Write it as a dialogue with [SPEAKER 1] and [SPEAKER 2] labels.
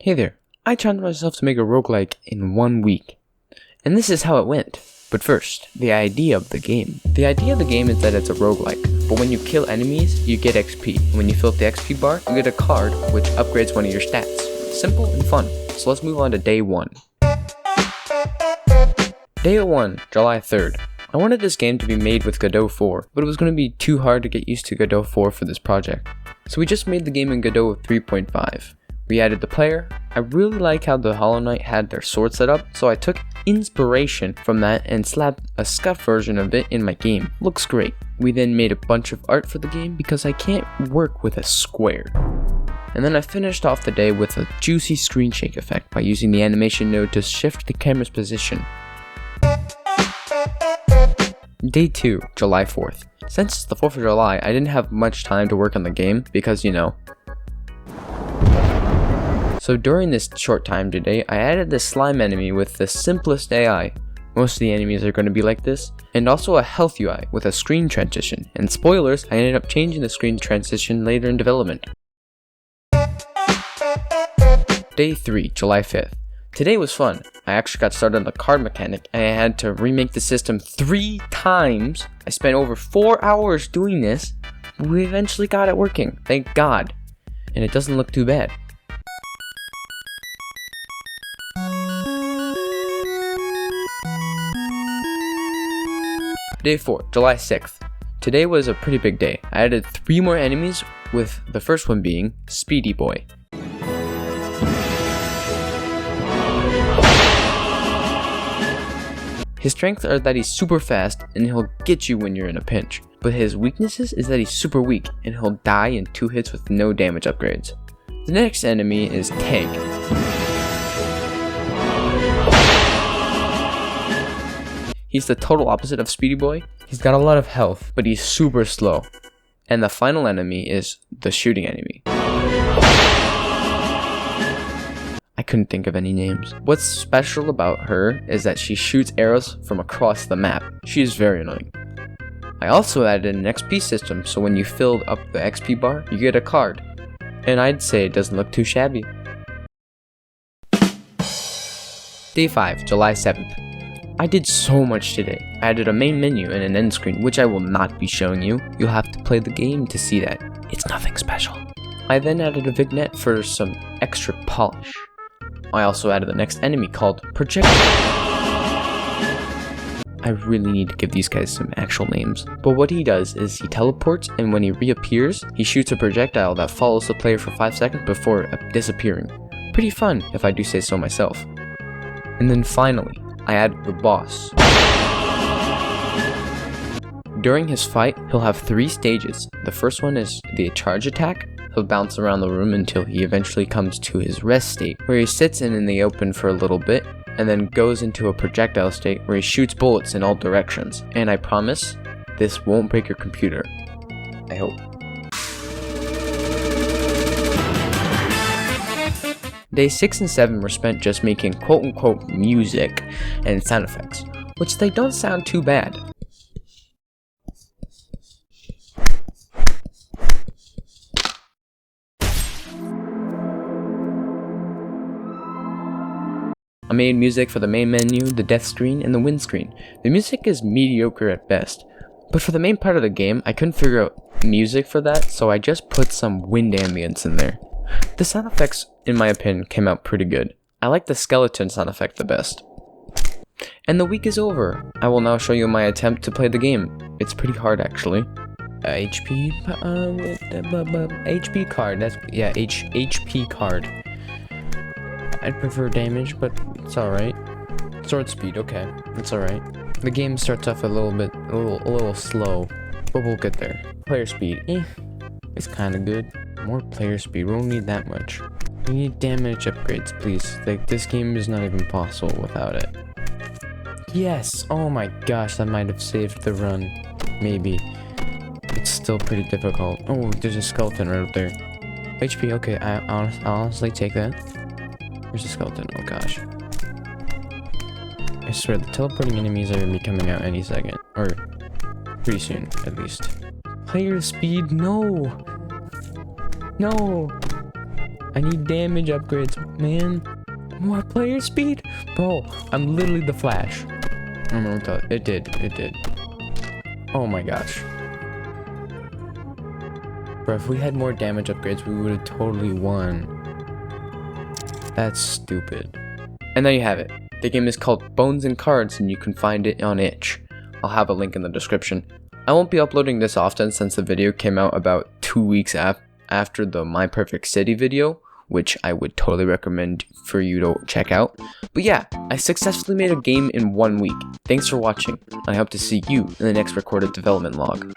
[SPEAKER 1] Hey there, I challenged myself to make a roguelike in 1 week, and this is how it went. But first, the idea of the game. The idea of the game is that it's a roguelike, but when you kill enemies, you get XP. And when you fill up the XP bar, you get a card which upgrades one of your stats. Simple and fun. So let's move on to day 1. Day 1, July 3rd. I wanted this game to be made with Godot 4, but it was going to be too hard to get used to Godot 4 for this project. So we just made the game in Godot 3.5. We added the player. I really like how the Hollow Knight had their sword set up, so I took inspiration from that and slapped a scuff version of it in my game. Looks great. We then made a bunch of art for the game because I can't work with a square. And then I finished off the day with a juicy screen shake effect by using the animation node to shift the camera's position. Day 2, July 4th. Since it's the 4th of July, I didn't have much time to work on the game because, So during this short time today, I added this slime enemy with the simplest AI. Most of the enemies are going to be like this, and also a health UI with a screen transition. And spoilers, I ended up changing the screen transition later in development. Day 3, July 5th. Today was fun. I actually got started on the card mechanic and I had to remake the system 3 times. I spent over 4 hours doing this, but we eventually got it working, thank God. And it doesn't look too bad. Day 4, July 6th. Today was a pretty big day. I added 3 more enemies, with the first one being Speedy Boy. His strengths are that he's super fast and he'll get you when you're in a pinch. But his weaknesses is that he's super weak and he'll die in 2 hits with no damage upgrades. The next enemy is Tank. He's the total opposite of Speedy Boy. He's got a lot of health, but he's super slow. And the final enemy is the shooting enemy. I couldn't think of any names. What's special about her is that she shoots arrows from across the map. She is very annoying. I also added an XP system, so when you filled up the XP bar, you get a card. And I'd say it doesn't look too shabby. Day 5, July 7th. I did so much today. I added a main menu and an end screen, which I will not be showing you. You'll have to play the game to see that. It's nothing special. I then added a vignette for some extra polish. I also added the next enemy called Projectile. I really need to give these guys some actual names. But what he does is he teleports, and when he reappears, he shoots a projectile that follows the player for 5 seconds before disappearing. Pretty fun, if I do say so myself. And then finally, I added the boss. During his fight, he'll have 3 stages. The first one is the charge attack. He'll bounce around the room until he eventually comes to his rest state, where he sits in the open for a little bit, and then goes into a projectile state where he shoots bullets in all directions. And I promise, this won't break your computer. I hope. Days 6 and 7 were spent just making quote-unquote music and sound effects, which they don't sound too bad. I made music for the main menu, the death screen, and the win screen. The music is mediocre at best, but for the main part of the game, I couldn't figure out music for that, so I just put some wind ambience in there. The sound effects, in my opinion, came out pretty good. I like the skeleton sound effect the best. And the week is over. I will now show you my attempt to play the game. It's pretty hard, actually. HP card. HP card. I'd prefer damage, but it's alright. Sword speed, okay, it's alright. The game starts off a little slow, but we'll get there. Player speed, it's kinda good. More player speed, we don't need that much. We need damage upgrades, please. Like, this game is not even possible without it. Yes, oh my gosh, that might have saved the run. Maybe. It's still pretty difficult. Oh, there's a skeleton right up there. HP, okay, I'll honestly take that. Where's the skeleton? Oh gosh. I swear, the teleporting enemies are gonna be coming out any second. Or, pretty soon, at least. Player speed, no! No! I need damage upgrades, man. More player speed? Bro, I'm literally the Flash. I don't know what that, it did. Oh my gosh. Bro, if we had more damage upgrades, we would have totally won. That's stupid. And there you have it. The game is called Bones and Cards, and you can find it on itch. I'll have a link in the description. I won't be uploading this often since the video came out about 2 weeks after the My Perfect City video, which I would totally recommend for you to check out. But yeah, I successfully made a game in 1 week. Thanks for watching, and I hope to see you in the next recorded development log.